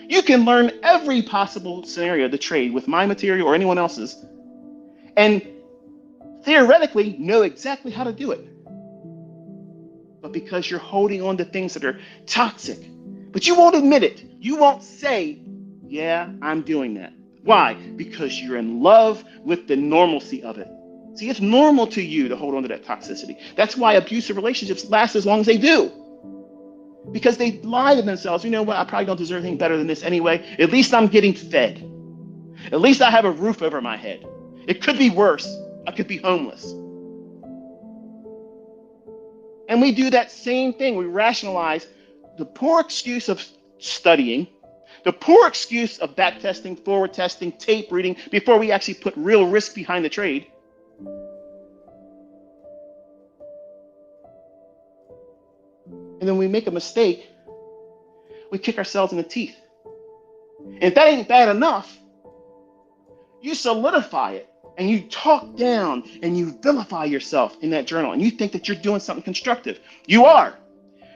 You can learn every possible scenario of the trade with my material or anyone else's, and theoretically know exactly how to do it. But because you're holding on to things that are toxic, but you won't admit it, you won't say, yeah, I'm doing that. Why? Because you're in love with the normalcy of it. See, it's normal to you to hold on to that toxicity. That's why abusive relationships last as long as they do. Because they lie to themselves. You know what? I probably don't deserve anything better than this anyway. At least I'm getting fed. At least I have a roof over my head. It could be worse. I could be homeless. And we do that same thing. We rationalize the poor excuse of studying, the poor excuse of back testing, forward testing, tape reading before we actually put real risk behind the trade. And then we make a mistake, we kick ourselves in the teeth. And if that ain't bad enough, you solidify it and you talk down and you vilify yourself in that journal and you think that you're doing something constructive. You are.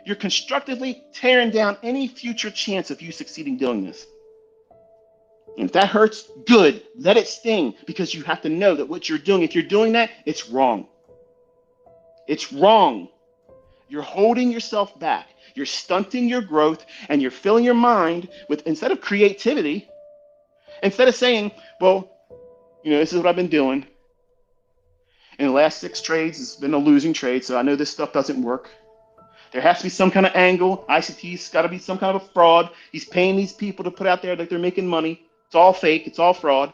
You're constructively tearing down any future chance of you succeeding doing this. And if that hurts, good. Let it sting, because you have to know that what you're doing, if you're doing that, it's wrong. It's wrong. You're holding yourself back. You're stunting your growth, and you're filling your mind with, instead of creativity, instead of saying, well, this is what I've been doing. In the last 6 trades, it's been a losing trade, so I know this stuff doesn't work. There has to be some kind of angle. ICT's got to be some kind of a fraud. He's paying these people to put out there like they're making money. It's all fake. It's all fraud.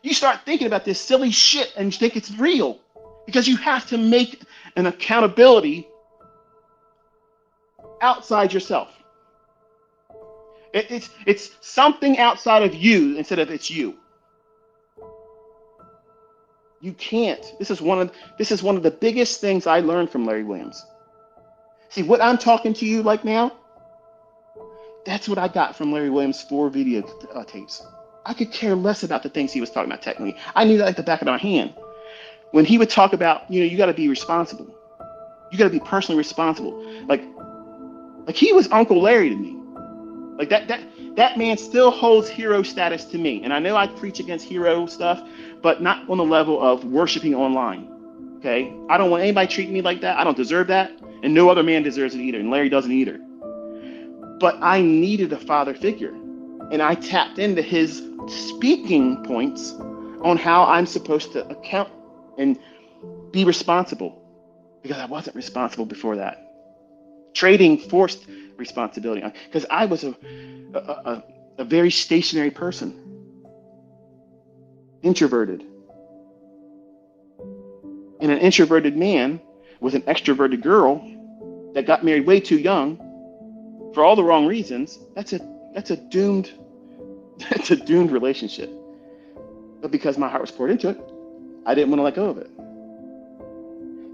You start thinking about this silly shit and you think it's real, because you have to make an accountability outside yourself. It's something outside of you instead of it's you. You can't. This is one of the biggest things I learned from Larry Williams. See, what I'm talking to you like now, that's what I got from Larry Williams' 4 video tapes. I could care less about the things he was talking about technically. I knew that like the back of my hand. When he would talk about, you got to be responsible. You got to be personally responsible. Like he was Uncle Larry to me. Like that man still holds hero status to me. And I know I preach against hero stuff, but not on the level of worshiping online. Okay? I don't want anybody treating me like that. I don't deserve that. And no other man deserves it either. And Larry doesn't either. But I needed a father figure. And I tapped into his speaking points on how I'm supposed to account and be responsible, because I wasn't responsible before that. Trading forced responsibility, because I was a very stationary person, introverted. And an introverted man with an extroverted girl that got married way too young for all the wrong reasons, that's a doomed relationship. But because my heart was poured into it, I didn't want to let go of it.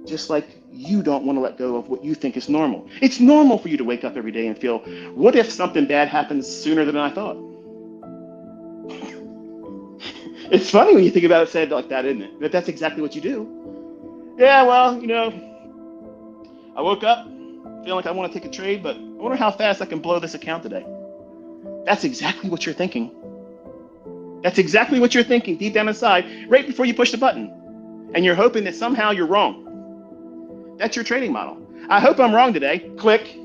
Just like you don't want to let go of what you think is normal. It's normal for you to wake up every day and feel, what if something bad happens sooner than I thought? It's funny when you think about it said like that, isn't it? But that's exactly what you do. Yeah, well, I woke up feeling like I want to take a trade, but I wonder how fast I can blow this account today. That's exactly what you're thinking. That's exactly what you're thinking deep down inside, right before you push the button. And you're hoping that somehow you're wrong. That's your trading model. I hope I'm wrong today. Click.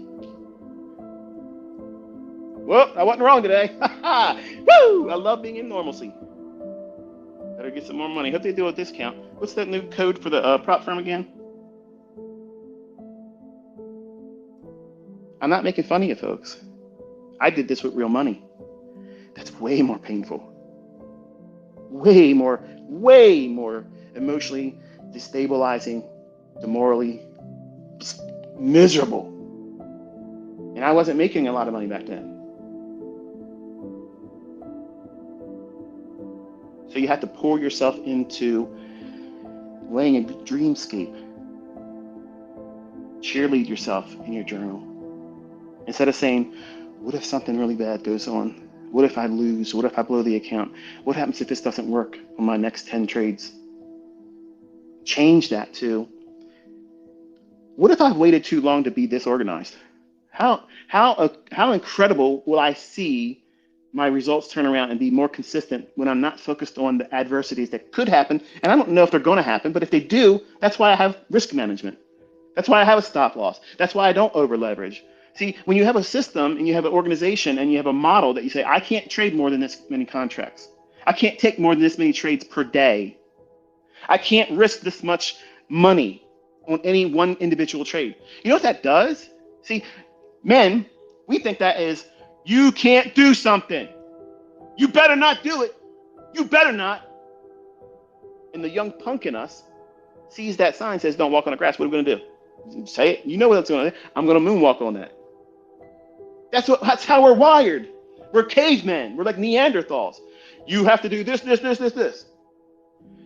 Well, I wasn't wrong today. Woo! I love being in normalcy. Better get some more money. Hope they do a discount. What's that new code for the prop firm again? I'm not making fun of you, folks. I did this with real money. That's way more painful. Way more emotionally destabilizing, demorally miserable. And I wasn't making a lot of money back then. So you have to pour yourself into laying a dreamscape. Cheerlead yourself in your journal. Instead of saying, what if something really bad goes on? What if I lose? What if I blow the account? What happens if this doesn't work on my next 10 trades? Change that to, what if I've waited too long to be disorganized? How incredible will I see my results turn around and be more consistent when I'm not focused on the adversities that could happen. And I don't know if they're going to happen, but if they do, that's why I have risk management. That's why I have a stop loss. That's why I don't over leverage. See, when you have a system and you have an organization and you have a model that you say, I can't trade more than this many contracts. I can't take more than this many trades per day. I can't risk this much money on any one individual trade. You know what that does? See, men, we think that is, you can't do something. You better not do it. You better not. And the young punk in us sees that sign, says, don't walk on the grass. What are we going to do? Say it. You know what it's going to do. I'm going to moonwalk on that. That's how we're wired. We're cavemen. We're like Neanderthals. You have to do this, this, this, this, this.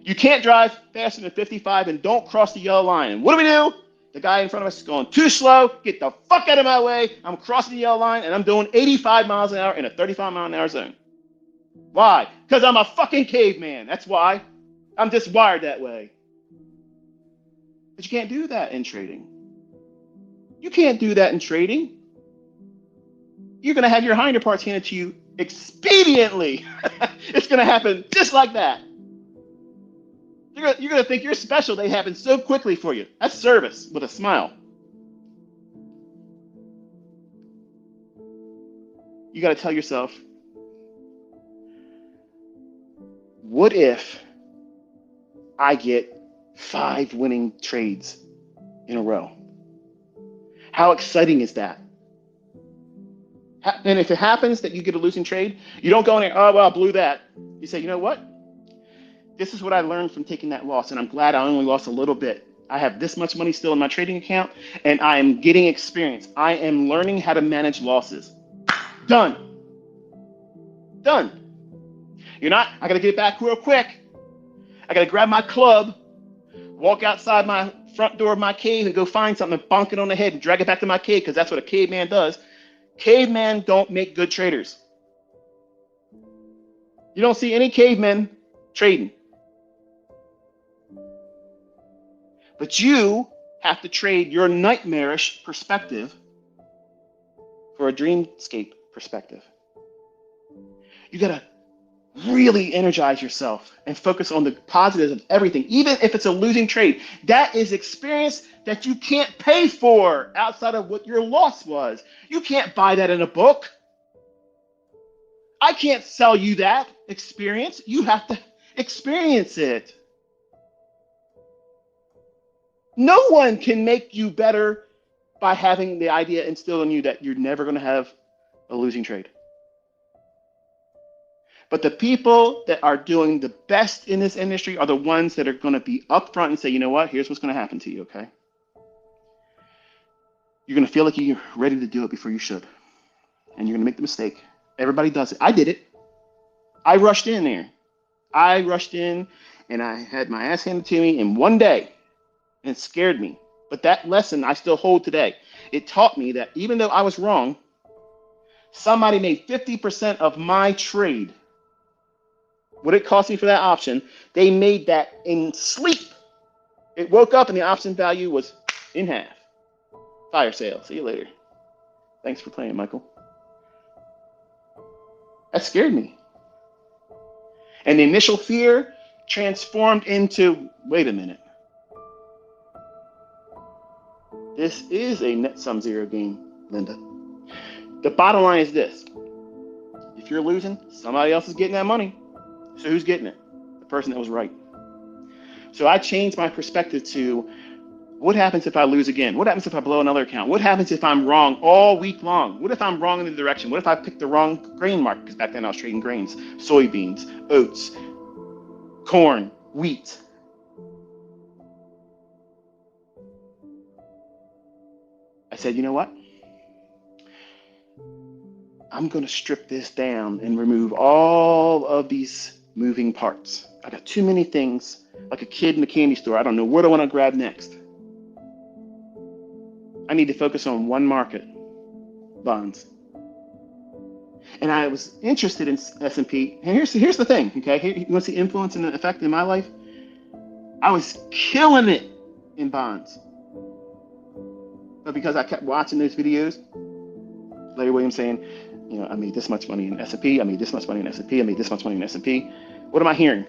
You can't drive faster than 55 and don't cross the yellow line. And what do? The guy in front of us is going too slow. Get the fuck out of my way. I'm crossing the yellow line and I'm doing 85 miles an hour in a 35 mile an hour zone. Why? Because I'm a fucking caveman. That's why. I'm just wired that way. But you can't do that in trading. You can't do that in trading. You're going to have your hinder parts handed to you expediently. It's going to happen just like that. You're going to think you're special. They happen so quickly for you. That's service with a smile. You got to tell yourself, what if I get 5 winning trades in a row? How exciting is that? And if it happens that you get a losing trade, you don't go in there, oh, well, I blew that. You say, you know what? This is what I learned from taking that loss, and I'm glad I only lost a little bit. I have this much money still in my trading account, and I am getting experience. I am learning how to manage losses. Done. Done. You're not, I got to get back real quick. I got to grab my club, walk outside my front door of my cave and go find something and bonk it on the head and drag it back to my cave, because that's what a caveman does. Cavemen don't make good traders. You don't see any cavemen trading. But you have to trade your nightmarish perspective for a dreamscape perspective. You got to really energize yourself and focus on the positives of everything, even if it's a losing trade. That is experience that you can't pay for outside of what your loss was. You can't buy that in a book. I can't sell you that experience. You have to experience it. No one can make you better by having the idea instilled in you that you're never going to have a losing trade. But the people that are doing the best in this industry are the ones that are going to be upfront and say, you know what, here's what's going to happen to you, okay? You're going to feel like you're ready to do it before you should. And you're going to make the mistake. Everybody does it. I did it. I rushed in there. I rushed in and I had my ass handed to me in one day. And it scared me. But that lesson I still hold today. It taught me that even though I was wrong, somebody made 50% of my trade. What it cost me for that option, they made that in sleep. It woke up and the option value was in half. Fire sale. See you later. Thanks for playing, Michael. That scared me. And the initial fear transformed into, wait a minute. This is a net sum zero game, Linda. The bottom line is this. If you're losing, somebody else is getting that money. So who's getting it? The person that was right. So I changed my perspective to, what happens if I lose again? What happens if I blow another account? What happens if I'm wrong all week long? What if I'm wrong in the direction? What if I picked the wrong grain market? Because back then I was trading grains, soybeans, oats, corn, wheat. I said, you know what? I'm going to strip this down and remove all of these moving parts. I got too many things, like a kid in a candy store. I don't know what I want to grab next. I need to focus on one market, bonds. And I was interested in S&P. And here's the thing, okay? You want to see influence and the effect in my life? I was killing it in bonds. But because I kept watching those videos, Larry Williams saying, I made this much money in S&P. I made this much money in S&P. I made this much money in S&P. What am I hearing?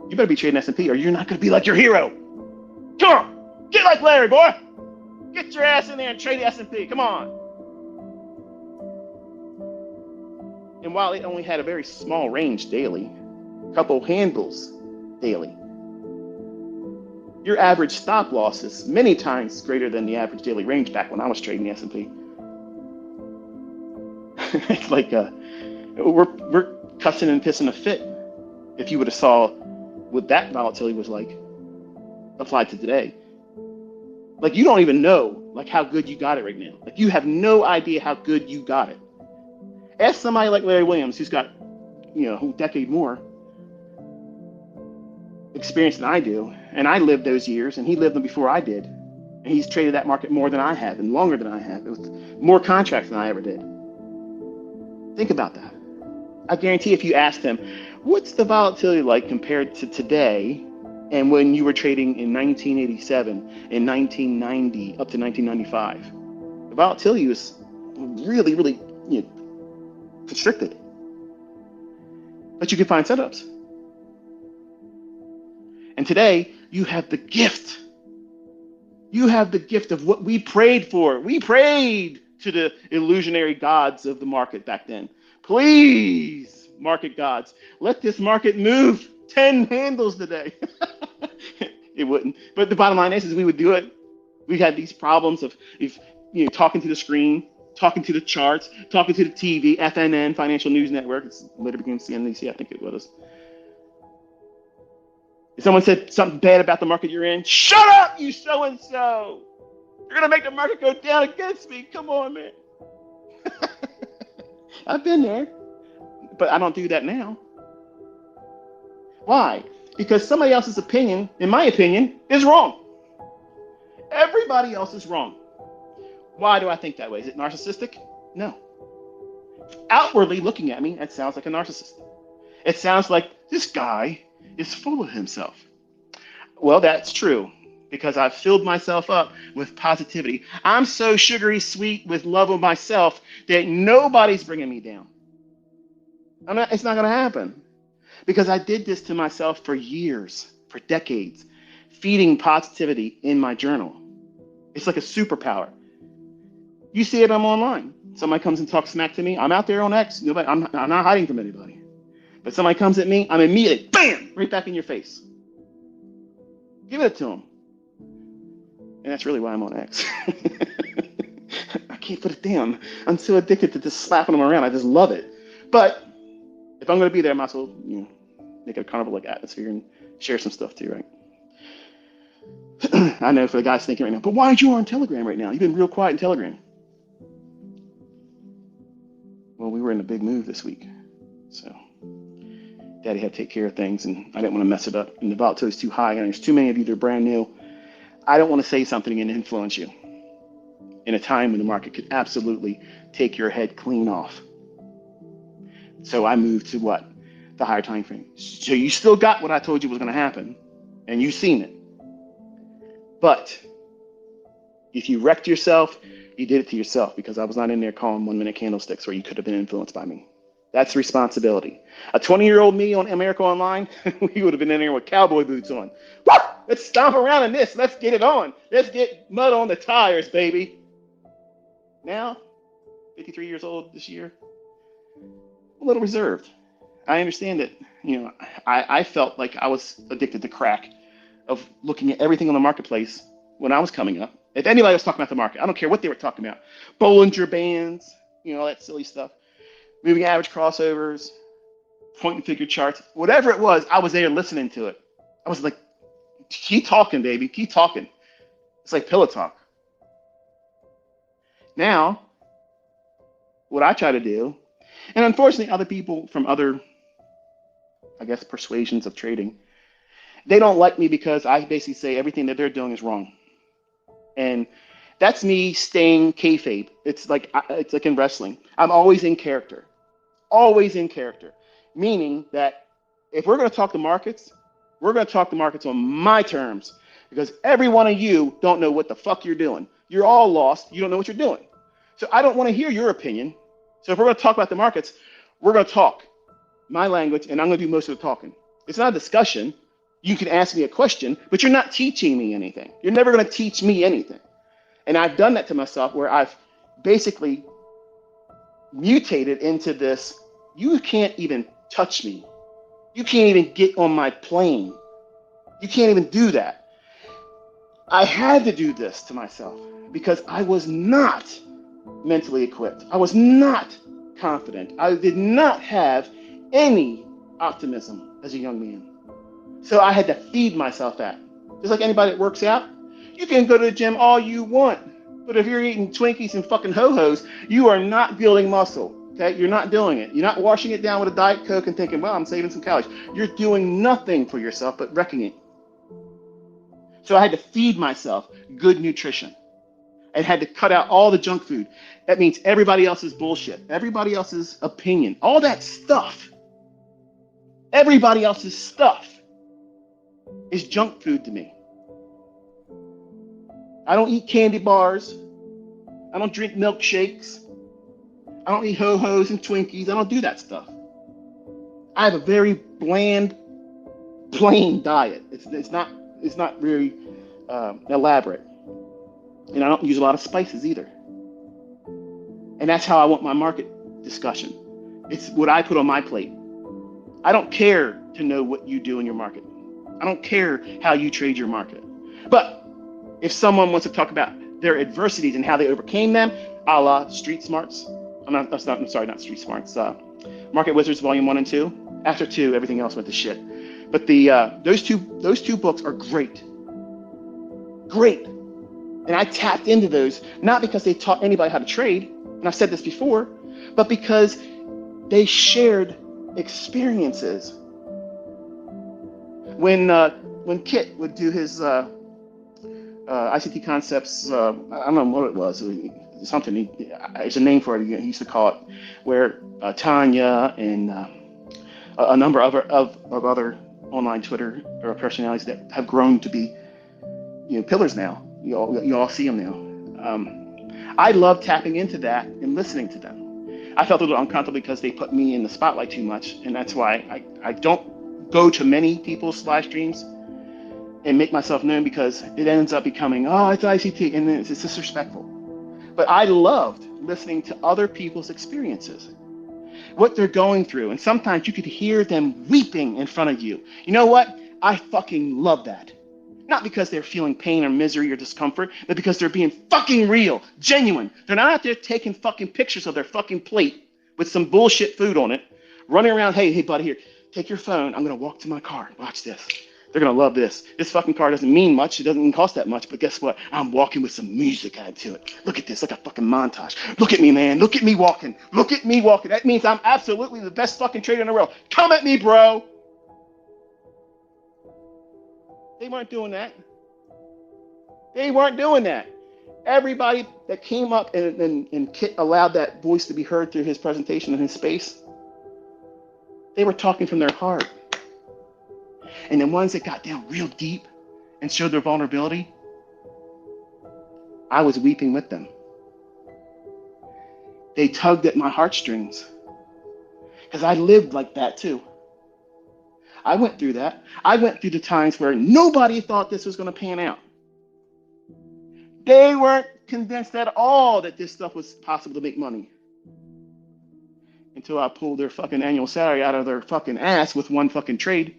You better be trading S&P or you're not going to be like your hero. Come on, get like Larry, boy. Get your ass in there and trade the S&P. Come on. And while it only had a very small range daily, a couple handles daily, your average stop loss is many times greater than the average daily range back when I was trading the S&P. It's like we're cussing and pissing a fit if you would have saw what that volatility was like applied to today. Like, you don't even know like how good you got it right now. Like, you have no idea how good you got it. Ask somebody like Larry Williams, who's got a decade more experience than I do, and I lived those years, and he lived them before I did, and he's traded that market more than I have and longer than I have. It was more contracts than I ever did. Think about that. I guarantee if you asked him, what's the volatility like compared to today and when you were trading in 1987, in 1990, up to 1995, the volatility was really, really constricted. But you can find setups. And today, you have the gift. You have the gift of what we prayed for. We prayed to the illusionary gods of the market back then. Please, market gods, let this market move 10 handles today. It wouldn't. But the bottom line is we would do it. We had these problems of talking to the screen, talking to the charts, talking to the TV, FNN, Financial News Network. It's later became CNBC, I think it was. If someone said something bad about the market you're in, shut up, you so-and-so. You're going to make the market go down against me. Come on, man. I've been there, but I don't do that now. Why? Because somebody else's opinion, in my opinion, is wrong. Everybody else is wrong. Why do I think that way? Is it narcissistic? No. Outwardly looking at me, it sounds like a narcissist. It sounds like this guy is full of himself. Well, that's true, because I've filled myself up with positivity. I'm so sugary sweet with love of myself that nobody's bringing me down. It's not going to happen, because I did this to myself for years, for decades, feeding positivity in my journal. It's like a superpower. You see it, I'm online. Somebody comes and talks smack to me. I'm out there on X. I'm not hiding from anybody. But somebody comes at me, I'm immediately, bam, right back in your face. Give it to them. And that's really why I'm on X. I can't put it down. I'm so addicted to just slapping them around. I just love it. But if I'm going to be there, I might as well make it a carnival-like atmosphere and share some stuff too, right? I know for the guys thinking right now, but why aren't you on Telegram right now? You've been real quiet in Telegram. Well, we were in a big move this week, so Daddy had to take care of things, and I didn't want to mess it up. And the volatility is too high, and there's too many of you that are brand new. I don't want to say something and influence you in a time when the market could absolutely take your head clean off. So I moved to what? The higher time frame. So you still got what I told you was going to happen, and you've seen it. But if you wrecked yourself, you did it to yourself, because I was not in there calling 1 minute candlesticks where you could have been influenced by me. That's responsibility. A 20-year-old me on America Online, we would have been in there with cowboy boots on. Woo! Let's stomp around in this. Let's get it on. Let's get mud on the tires, baby. Now, 53 years old this year, a little reserved. I understand that, I felt like I was addicted to crack of looking at everything on the marketplace when I was coming up. If anybody was talking about the market, I don't care what they were talking about. Bollinger Bands, all that silly stuff. Moving average crossovers, point and figure charts, whatever it was, I was there listening to it. I was like, keep talking, baby, keep talking. It's like pillow talk. Now, what I try to do, and unfortunately other people from other, persuasions of trading, they don't like me because I basically say everything that they're doing is wrong. And that's me staying kayfabe. It's like in wrestling. I'm always in character. Always in character. Meaning that if we're going to talk the markets, we're going to talk the markets on my terms, because every one of you don't know what the fuck you're doing. You're all lost. You don't know what you're doing. So I don't want to hear your opinion. So if we're going to talk about the markets, we're going to talk my language, and I'm going to do most of the talking. It's not a discussion. You can ask me a question, but you're not teaching me anything. You're never going to teach me anything. And I've done that to myself where I've basically mutated into this, you can't even touch me. You can't even get on my plane. You can't even do that. I had to do this to myself because I was not mentally equipped. I was not confident. I did not have any optimism as a young man. So I had to feed myself that. Just like anybody that works out, you can go to the gym all you want, but if you're eating Twinkies and fucking Ho-Hos, you are not building muscle. Okay, you're not doing it. You're not washing it down with a Diet Coke and thinking, well, I'm saving some calories. You're doing nothing for yourself but wrecking it. So I had to feed myself good nutrition and had to cut out all the junk food. That means everybody else's bullshit, everybody else's opinion, all that stuff. Everybody else's stuff is junk food to me. I don't eat candy bars. I don't drink milkshakes. I don't eat Ho-Hos and Twinkies. I don't do that stuff. I have a very bland, plain diet. It's not very elaborate. And I don't use a lot of spices either. And that's how I want my market discussion. It's what I put on my plate. I don't care to know what you do in your market. I don't care how you trade your market. But if someone wants to talk about their adversities and how they overcame them, a la Street Smarts, not Street Smarts, Market Wizards Volume 1 and 2. After 2, everything else went to shit. But those two books are great. Great. And I tapped into those, not because they taught anybody how to trade, and I've said this before, but because they shared experiences. When Kit would do his ICT concepts, I don't know what it was, something, there's a name for it, he used to call it, where Tanya and a number of other online Twitter or personalities that have grown to be, pillars now. You all see them now. I love tapping into that and listening to them. I felt a little uncomfortable because they put me in the spotlight too much, and that's why I don't go to many people's live streams and make myself known, because it ends up becoming, oh, it's ICT, and then it's disrespectful. But I loved listening to other people's experiences, what they're going through, and sometimes you could hear them weeping in front of you. You know what? I fucking love that. Not because they're feeling pain or misery or discomfort, but because they're being fucking real, genuine. They're not out there taking fucking pictures of their fucking plate with some bullshit food on it, running around, hey, buddy, here, take your phone. I'm going to walk to my car. Watch this. They're going to love this. This fucking car doesn't mean much. It doesn't even cost that much. But guess what? I'm walking with some music added to it. Look at this, like a fucking montage. Look at me, man. Look at me walking. Look at me walking. That means I'm absolutely the best fucking trader in the world. Come at me, bro. They weren't doing that. They weren't doing that. Everybody that came up and Kit allowed that voice to be heard through his presentation in his space, they were talking from their heart. And the ones that got down real deep and showed their vulnerability, I was weeping with them. They tugged at my heartstrings because I lived like that too. I went through that. I went through the times where nobody thought this was going to pan out. They weren't convinced at all that this stuff was possible to make money, until I pulled their fucking annual salary out of their fucking ass with one fucking trade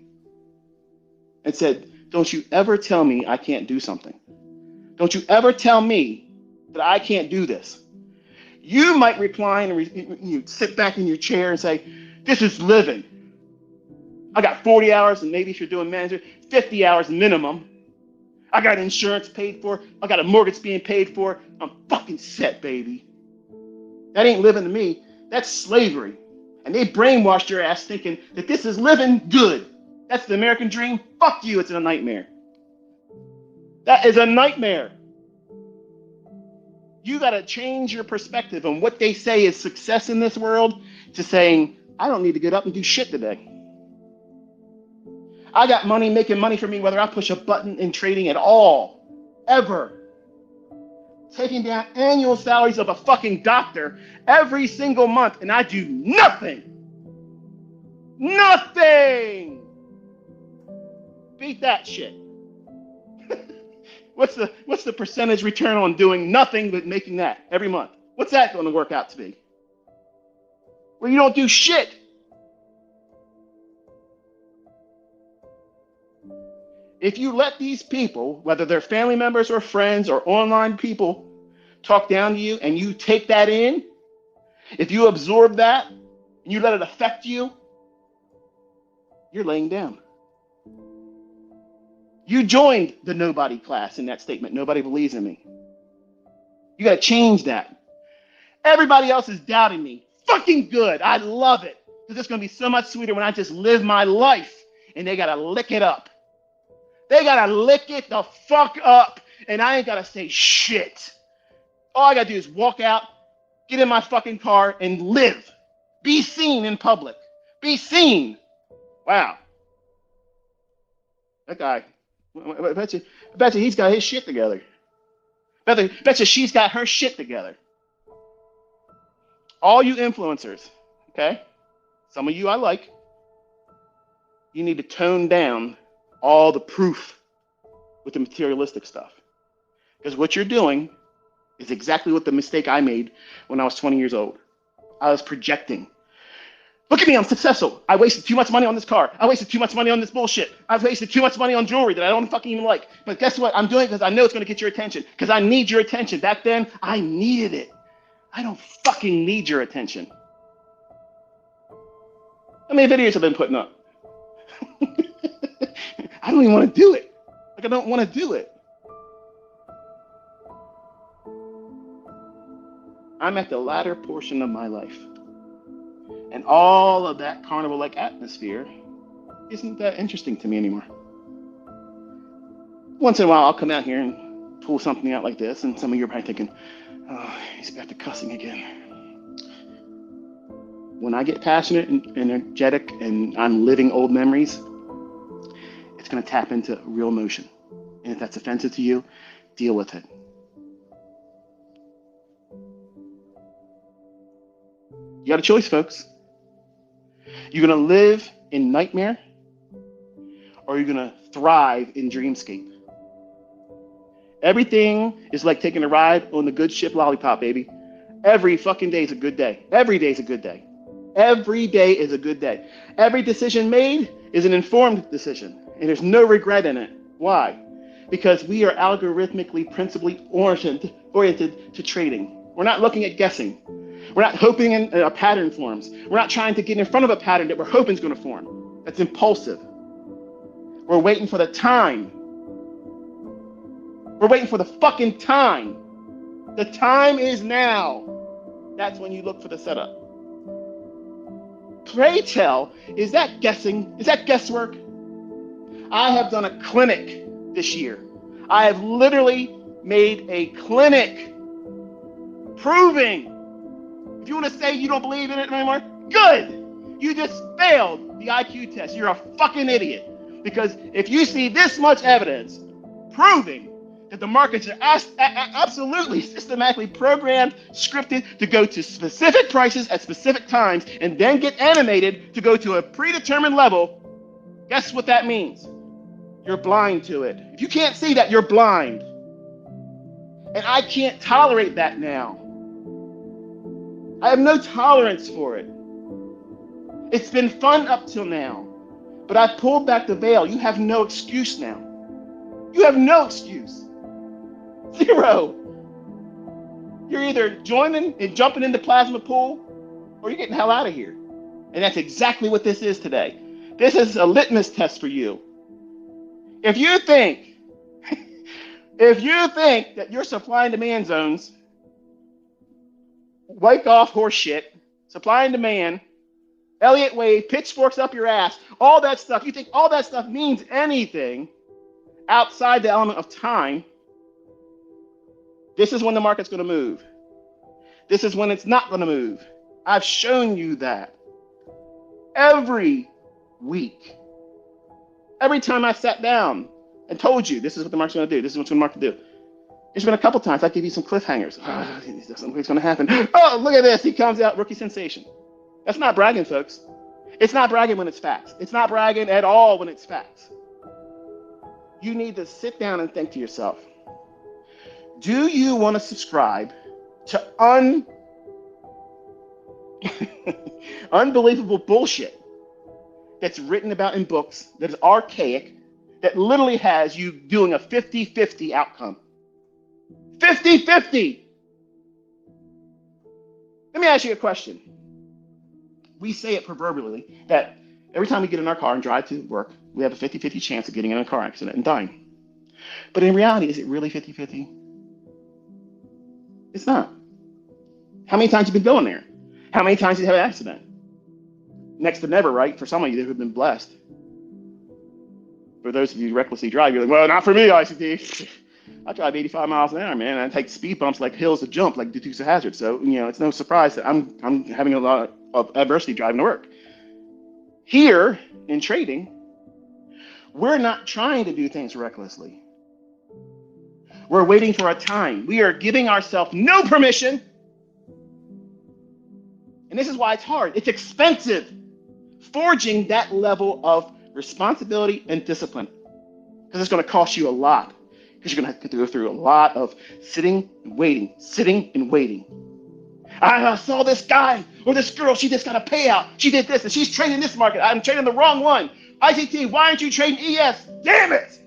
and said, don't you ever tell me I can't do something. Don't you ever tell me that I can't do this. You might recline and you sit back in your chair and say, this is living. I got 40 hours, and maybe if you're doing manager, 50 hours minimum. I got insurance paid for. I got a mortgage being paid for. I'm fucking set, baby. That ain't living to me. That's slavery. And they brainwashed your ass thinking that this is living good. That's the American dream. Fuck you, it's a nightmare. That is a nightmare. You got to change your perspective on what they say is success in this world to saying, I don't need to get up and do shit today. I got money making money for me whether I push a button in trading at all, ever. taking down annual salaries of a fucking doctor every single month, and I do nothing. Nothing. Beat that shit. What's the percentage return on doing nothing but making that every month? What's that going to work out to be? Well, you don't do shit. If you let these people, whether they're family members or friends or online people, talk down to you and you take that in, if you absorb that and you let it affect you, you're laying down. You joined the nobody class in that statement. Nobody believes in me. You got to change that. Everybody else is doubting me. Fucking good. I love it. Because it's going to be so much sweeter when I just live my life and they got to lick it up. They got to lick it the fuck up. And I ain't got to say shit. All I got to do is walk out, get in my fucking car, and live. Be seen in public. Be seen. Wow. That guy, I bet you he's got his shit together. Bet you she's got her shit together. All you influencers, okay? Some of you I like. You need to tone down all the proof with the materialistic stuff. Because what you're doing is exactly what the mistake I made when I was 20 years old. I was projecting. Look at me, I'm successful. I wasted too much money on this car. I wasted too much money on this bullshit. I've wasted too much money on jewelry that I don't fucking even like. But guess what? I'm doing it because I know it's going to get your attention. Because I need your attention. Back then, I needed it. I don't fucking need your attention. How many videos have I been putting up? I don't even want to do it. Like, I don't want to do it. I'm at the latter portion of my life. And all of that carnival-like atmosphere isn't that interesting to me anymore. Once in a while, I'll come out here and pull something out like this, and some of you are probably thinking, oh, he's back to cussing again. When I get passionate and energetic and I'm living old memories, it's going to tap into real emotion. And if that's offensive to you, deal with it. You got a choice, folks. You're going to live in nightmare, or you're going to thrive in dreamscape. Everything is like taking a ride on the good ship Lollipop, baby. Every fucking day is a good day. Every day is a good day. Every day is a good day. Every decision made is an informed decision, and there's no regret in it. Why? Because we are algorithmically, principally oriented to trading. We're not looking at guessing. We're not hoping a pattern forms. We're not trying to get in front of a pattern that we're hoping is going to form. That's impulsive. We're waiting for the time. We're waiting for the fucking time. The time is now. That's when you look for the setup. Pray tell, is that guessing? Is that guesswork? I have done a clinic this year. I have literally made a clinic proving. If you want to say you don't believe in it anymore, good. You just failed the IQ test. You're a fucking idiot. Because if you see this much evidence proving that the markets are absolutely systematically programmed, scripted to go to specific prices at specific times and then get animated to go to a predetermined level, guess what that means? You're blind to it. If you can't see that, you're blind. And I can't tolerate that now. I have no tolerance for it. It's been fun up till now, but I've pulled back the veil. You have no excuse now. You have no excuse. Zero. You're either joining and jumping in the plasma pool, or you're getting the hell out of here. And that's exactly what this is today. This is a litmus test for you. If you think that your supply and demand zones wipe off horse shit, supply and demand, Elliott wave, pitchforks up your ass, all that stuff, you think all that stuff means anything outside the element of time, this is when the market's going to move. This is when it's not going to move. I've shown you that every week. Every time I sat down and told you this is what the market's going to do, this is what the market will do. There's been a couple times I give you some cliffhangers. Oh, something's going to happen. Oh, look at this. He comes out, rookie sensation. That's not bragging, folks. It's not bragging when it's facts. It's not bragging at all when it's facts. You need to sit down and think to yourself, do you want to subscribe to unbelievable bullshit that's written about in books, that is archaic, that literally has you doing a 50-50 outcome? 50-50! Let me ask you a question. We say it proverbially that every time we get in our car and drive to work, we have a 50-50 chance of getting in a car accident and dying. But in reality, is it really 50-50? It's not. How many times have you been going there? How many times did you have an accident? Next to never, right? For some of you who have been blessed. For those of you who recklessly drive, you're like, well, not for me, ICT. I drive 85 miles an hour, man. I take speed bumps like hills to jump, like Dukes of Hazzard. So, it's no surprise that I'm having a lot of adversity driving to work. Here in trading, we're not trying to do things recklessly. We're waiting for a time. We are giving ourselves no permission. And this is why it's hard. It's expensive forging that level of responsibility and discipline, because it's going to cost you a lot. Because you're going to have to go through a lot of sitting and waiting. I saw this guy or this girl, she just got a payout. She did this and she's trading this market. I'm trading the wrong one. ICT, why aren't you trading ES? Damn it!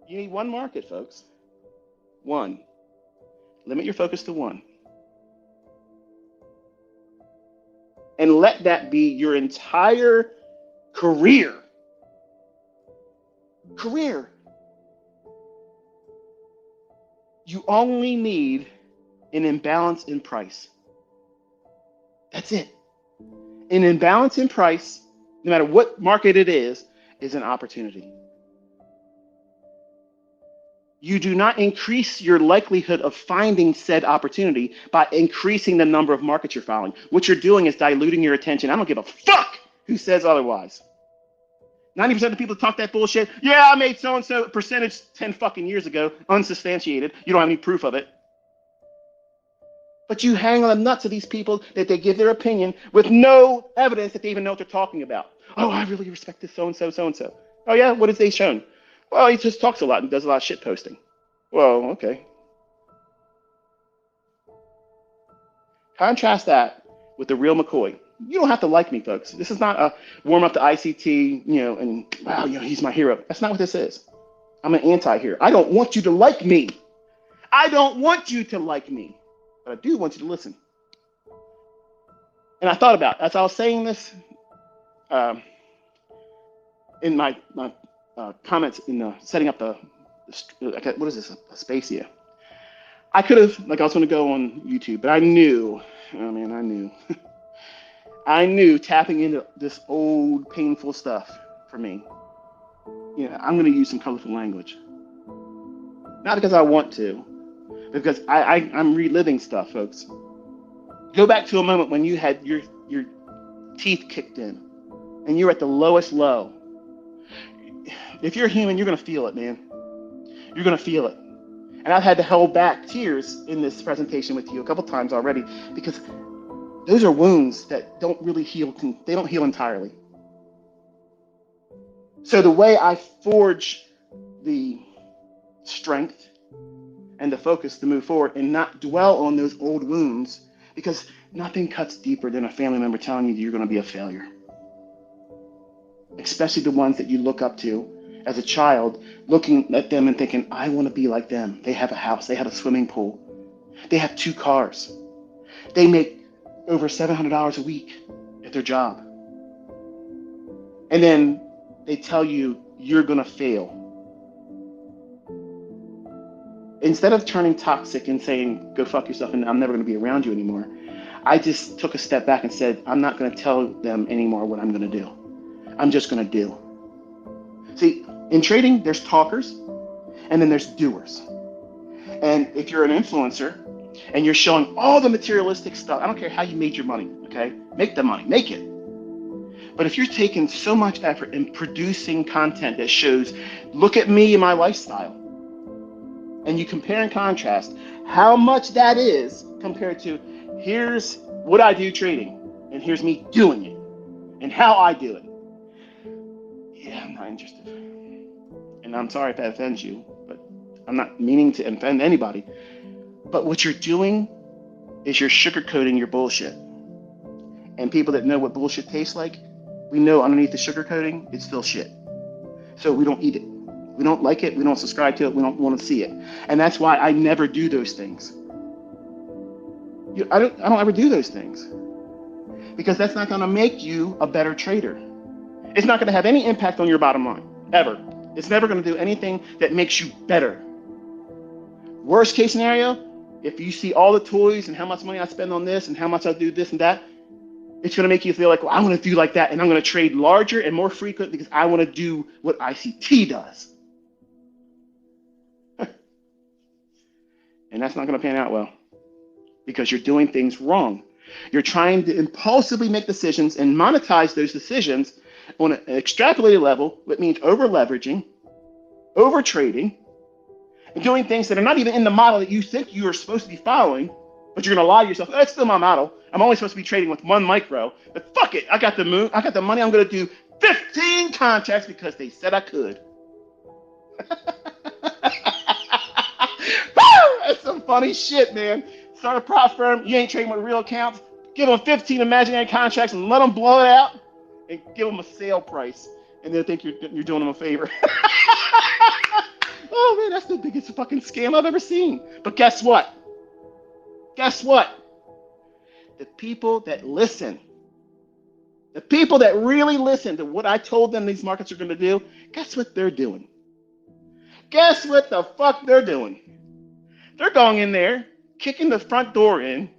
You need one market, folks. One. Limit your focus to one. And let that be your entire career. You only need an imbalance in price. That's it. An imbalance in price, no matter what market it is an opportunity. You do not increase your likelihood of finding said opportunity by increasing the number of markets you're following. What you're doing is diluting your attention. I don't give a fuck who says otherwise. 90% of the people talk that bullshit. Yeah, I made so-and-so percentage 10 fucking years ago, unsubstantiated. You don't have any proof of it. But you hang on the nuts of these people that they give their opinion with no evidence that they even know what they're talking about. Oh, I really respect this so-and-so, so-and-so. Oh, yeah? What has they shown? Well, he just talks a lot and does a lot of shit posting. Well, okay. Contrast that with the real McCoy. You don't have to like me, folks. This is not a warm up to ICT, and wow, he's my hero. That's not what this is. I'm an anti-hero. I don't want you to like me. But I do want you to listen. And I thought about, as I was saying this, in my comments in setting up what is this, a space here. I could have, I was going to go on YouTube, but I knew I knew tapping into this old painful stuff for me. I'm going to use some colorful language. Not because I want to, but because I'm reliving stuff, folks. Go back to a moment when you had your teeth kicked in and you're at the lowest low. If you're human, you're going to feel it, man. You're going to feel it. And I've had to hold back tears in this presentation with you a couple times already, because those are wounds that don't really heal. They don't heal entirely. So the way I forge the strength and the focus to move forward and not dwell on those old wounds, because nothing cuts deeper than a family member telling you you're going to be a failure. Especially the ones that you look up to as a child, looking at them and thinking, I want to be like them. They have a house. They have a swimming pool. They have 2 cars. They make over $700 a week at their job. And then they tell you you're going to fail. Instead of turning toxic and saying, go fuck yourself and I'm never going to be around you anymore, I just took a step back and said, I'm not going to tell them anymore what I'm going to do. I'm just going to do. See, in trading, there's talkers and then there's doers. And if you're an influencer and you're showing all the materialistic stuff, I don't care how you made your money, okay? Make the money, make it. But if you're taking so much effort in producing content that shows, look at me and my lifestyle, and you compare and contrast how much that is compared to here's what I do trading, and here's me doing it, and how I do it. Yeah, I'm not interested. And I'm sorry if that offends you, but I'm not meaning to offend anybody. But what you're doing is you're sugarcoating your bullshit. And people that know what bullshit tastes like, we know underneath the sugarcoating, it's still shit. So we don't eat it. We don't like it. We don't subscribe to it. We don't want to see it. And that's why I never do those things. I don't ever do those things. Because that's not going to make you a better trader. It's not going to have any impact on your bottom line, ever. It's never going to do anything that makes you better. Worst case scenario, if you see all the toys and how much money I spend on this and how much I do this and that, it's going to make you feel like, well, I want to do like that, and I'm going to trade larger and more frequent because I want to do what ICT does. And that's not going to pan out well because you're doing things wrong. You're trying to impulsively make decisions and monetize those decisions on an extrapolated level, which means over leveraging, over trading, and doing things that are not even in the model that you think you are supposed to be following, but you're going to lie to yourself. Oh, that's still my model. I'm only supposed to be trading with one micro, but fuck it. I got the money. I'm going to do 15 contracts because they said I could. That's some funny shit, man. Start a prop firm. You ain't trading with real accounts. Give them 15 imaginary contracts and let them blow it out and give them a sale price. And they'll think you're doing them a favor. Oh, man, that's the biggest fucking scam I've ever seen. But guess what? Guess what? The people that listen, the people that really listen to what I told them these markets are going to do, guess what they're doing? Guess what the fuck they're doing? They're going in there, kicking the front door in,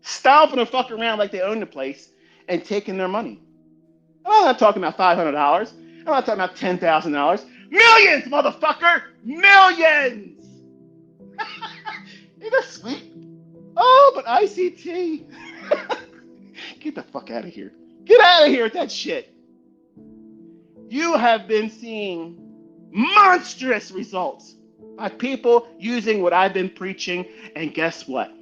stomping the fuck around like they own the place, and taking their money. I'm not talking about $500. I'm not talking about $10,000. Millions, motherfucker! Millions! Ain't that sweet? Oh, but ICT. Get the fuck out of here. Get out of here with that shit. You have been seeing monstrous results by people using what I've been preaching, and guess what?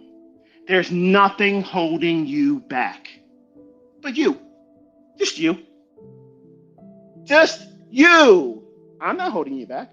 There's nothing holding you back. But you. Just you. Just you. I'm not holding you back.